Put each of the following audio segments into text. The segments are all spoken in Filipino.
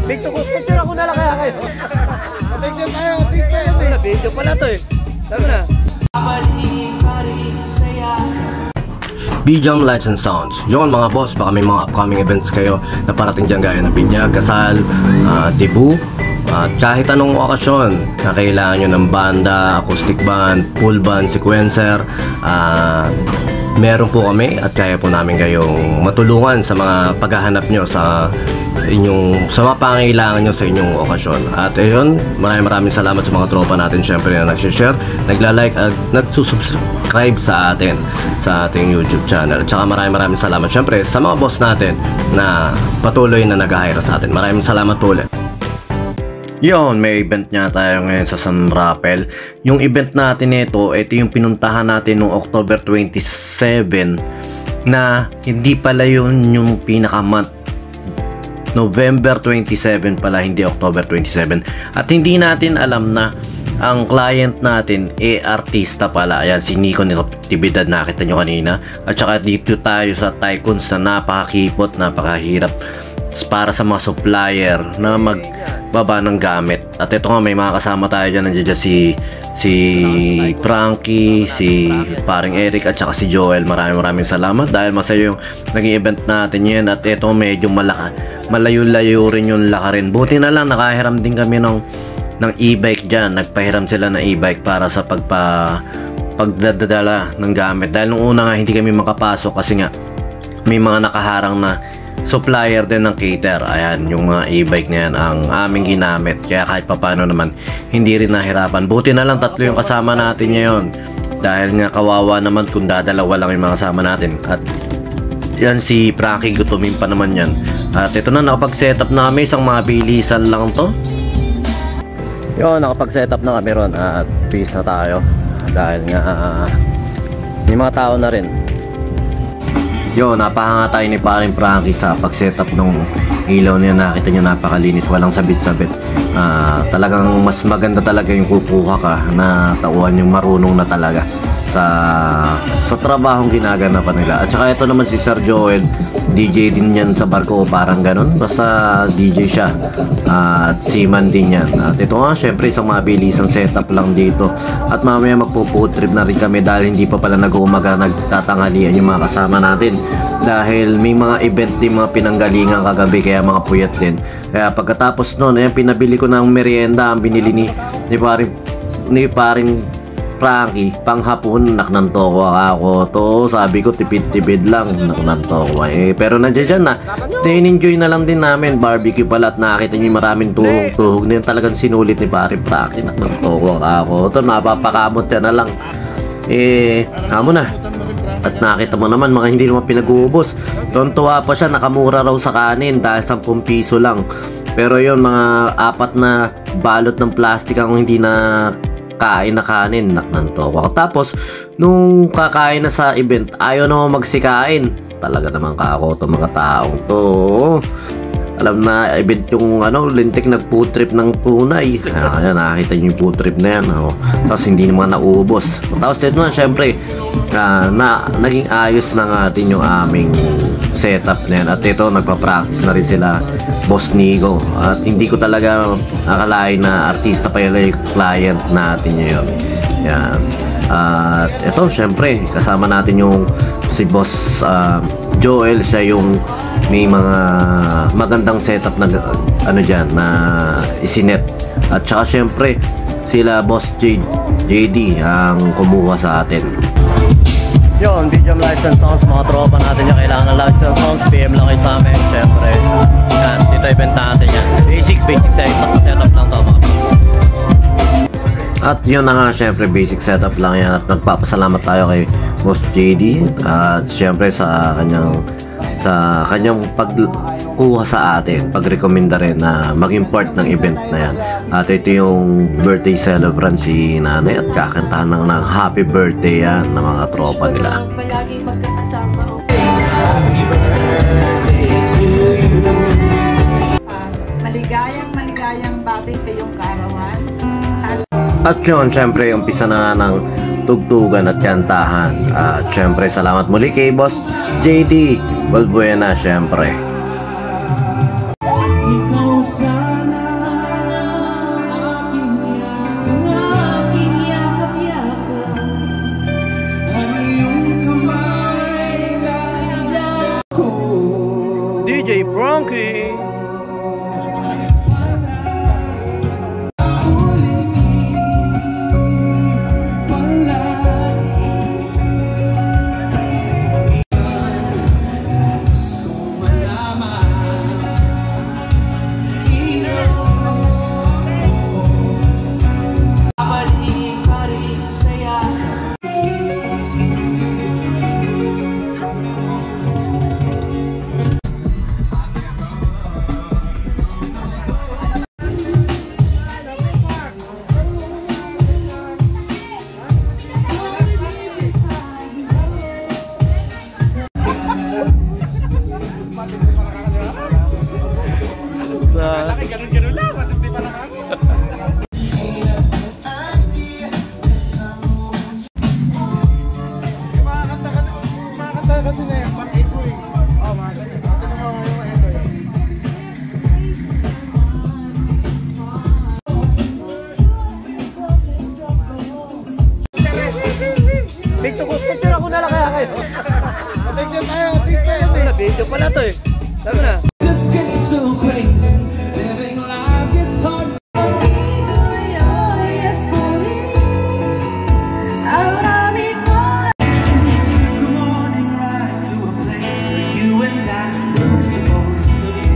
Picture ko na lang kaya kayo. Picture tayo, picture. Video pala to eh. Sabi na. Bijam Lights and Sounds. Yun mga boss, baka may mga upcoming events kayo na parating dyan gaya ng binyag, kasal, debut, at kahit anong okasyon na kailangan nyo ng banda, acoustic band, full band, sequencer, meron po kami at kaya po namin kayong matulungan sa mga paghahanap nyo sa mga pangailangan nyo sa inyong okasyon. At ayun, maraming salamat sa mga tropa natin syempre na nagsishare, nagla-like at nagsusubscribe sa atin sa ating YouTube channel. At saka maraming salamat syempre sa mga boss natin na patuloy na nag-hire sa atin. Maraming salamat ulit. Yun, may event nga tayo ngayon sa San Rafael. Yung event natin ito yung pinuntahan natin noong October 27 na hindi pala yun yung pinaka-month. November 27 pala, hindi October 27. At hindi natin alam na ang client natin artista pala. Ayan, si Nico Natividad, nakita nyo kanina. At saka dito tayo sa Tycoons na napakakipot, napakahirap para sa mga supplier na magbaba ng gamit. At ito nga, may mga kasama tayo dyan. Nandiyan si Frankie, si paring Eric at saka si Joel. Maraming salamat dahil masaya yung naging event natin yan. At ito medyo malayo-layo rin yung lakarin. Buti na lang nakahiram din kami ng e-bike dyan. Nagpahiram sila ng e-bike para sa pagdadala ng gamit. Dahil nung una nga hindi kami makapasok kasi nga may mga nakaharang na supplier din ng cater. Ayan, yung mga e-bike na yan ang aming ginamit. Kaya kahit papano naman hindi rin nahirapan. Buti na lang tatlo yung kasama natin ngayon. Dahil nga kawawa naman kung dadalawa lang yung mga kasama natin. At yan si Frankie, gutumin pa naman yan. At ito na, nakapag-setup na kami. Isang mabilisan lang to. Yun, nakapag-setup na kami ron. At peace na tayo. Dahil nga may mga tao na rin. Yun, napahanga tayo ni paring Frankie sa pag-setup ng ilaw niya. Nakita nyo, napakalinis. Walang sabit-sabit. Talagang mas maganda talaga yung kukuha ka na tauhan yung marunong na talaga sa trabahong ginaganapan nila. At saka ito naman si Sir Joel, DJ din yan sa barko, parang ganun, basta DJ siya. At seaman din yan. At ito nga, syempre isang mabilisang setup lang dito. At mamaya magpo-food trip na rin kami dahil hindi pa pala nag-uumaga, nagtatanghalian yung mga kasama natin. Dahil may mga event din, mga pinanggalingan kagabi, kaya mga puyat din. Kaya pagkatapos nun, pinabili ko ng merienda, ang binili ni paring Frankie, panghapon, naknanto ko ako to. Sabi ko, tipid-tipid lang, naknanto ko. Pero nandiyan na, in-enjoy na lang din namin. Barbecue pala at nakita niyo maraming tuhog-tuhog na yun. Talagang sinulit ni pare Frankie, naknanto ko ako. Ito, napapakamot yan na lang. Amo na. At nakita mo naman, mga hindi naman pinag-uubos. Tuwa pa siya, nakamura raw sa kanin dahil 10 piso lang. Pero yun, mga 4 na balot ng plastic ang hindi na kain na kanin, naknanto ako. Tapos nung kakain na sa event, ayaw naman magsikain. Talaga naman kako to mga taong to. Alam na event yung lintik nag-food trip ng tunay. Ayan, nakakita nyo yung food trip na yan. Tapos hindi naman naubos. Tapos ito na, syempre naging ayos na natin yung aming setup na yan. At ito, nagpa-practice na rin sila Boss Nico. At hindi ko talaga akalain na artista pa yung client natin ngayon. Yan. At ito, syempre kasama natin yung si Boss Joel. Siya yung may mga magandang setup na dyan na isinet. At saka syempre sila Boss JD ang kumuha sa atin. Yun, Bijam Lights and Sounds, mga tropa natin yung kailangan ng lights and sounds, PM lang kayo sa amin, syempre. Yan, dito event natin yan. Basic setup lang to mga. At yun na nga, syempre basic setup lang yan. At nagpapasalamat tayo kay Boss JD at syempre sa kanyang pagkuha sa atin, pagrekomenda rin na maging part ng event na yan. At ito yung birthday celebrant si nanay at kakantahan ng happy birthday yan ng mga tropa nila. Maligayang bati sa iyong kaarawan. At yun, syempre umpisa na ng tugtugan at kantahan. At syempre salamat muli kay Boss JD Balbuena, syempre. pala to eh. Lago na. Just get so crazy, living life gets hard. Good morning, ride to a place where you and I were supposed to be.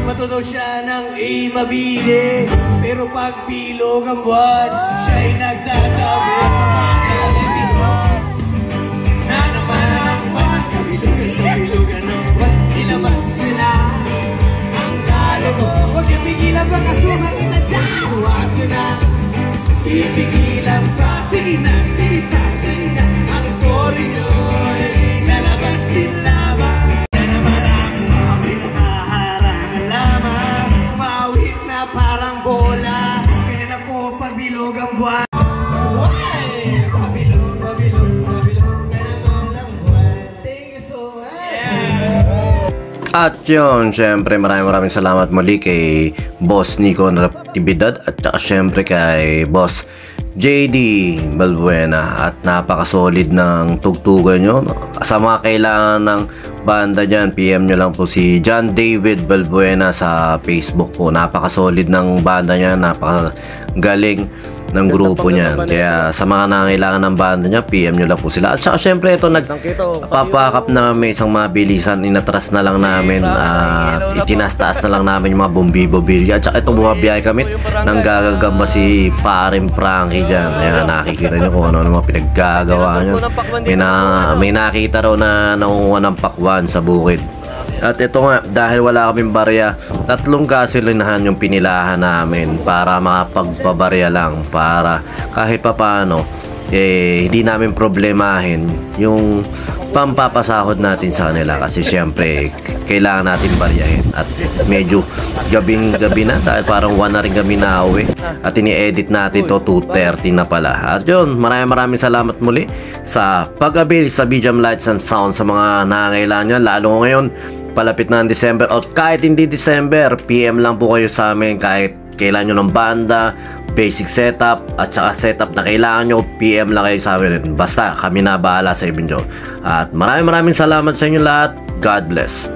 Matuto siya ng mabili, pero pag bilog ang buwan, siya'y nagtatabi sa mga nalibigyan. Na naman ang buwan, kabilugan sa bilugan ng buwan, ilabas sila ang kalo mo. Huwag niya pigilan pa kasuhan kita dyan, huwag niyo na ipigilan pa. Sige na, ang sorry nyo'y lalabas din lamang. Parang bola, kaya na po pagbilog ang buwan. Pabilog, kaya naman ang buwan. Thank you so much. At yun, syempre maraming salamat muli kay Boss Nico Natividad at saka syempre kay Boss JD Balbuena, at napaka-solid ng tugtugan nyo. Sa mga kailangan ng banda dyan, PM nyo lang po si John David Balbuena sa Facebook po. Napaka-solid ng banda niya, napaka-galing ng grupo niyan. Kaya sa mga nangailangan ng banda niya, PM nyo lang po sila. At saka syempre ito, nagpapakap na may isang mabilisan, inatras na lang namin at itinastaas na lang namin yung mga bombi-bobilya. At saka ito, bumabiyahe kami nang gagagamba si Paring Frankie dyan. Ayan, nakikita nyo kung ano mga pinaggagawa nyo. May nakita raw na nangunguha ng pakwan sa bukid. At ito nga, dahil wala kaming barya, 3 gasolinahan yung pinilahan namin para makapagpabarya lang, para kahit papano hindi namin problemahin yung pampapasahod natin sa kanila, kasi syempre kailangan natin baryahin. At medyo gabing-gabi na dahil parang 1 na rin kami nauwi at ini-edit natin to 2:30 na pala. At yun, maraming salamat muli sa pag-abil sa BGM Lights and Sound sa mga nangangailangan nyo, lalo ngayon palapit na ang December, o kahit hindi December, PM lang po kayo sa amin kahit kailangan nyo ng banda, basic setup at saka setup na kailangan nyo, PM lang kayo sa amin. Basta kami na bahala sa ibinyo. At maraming salamat sa inyo lahat. God bless.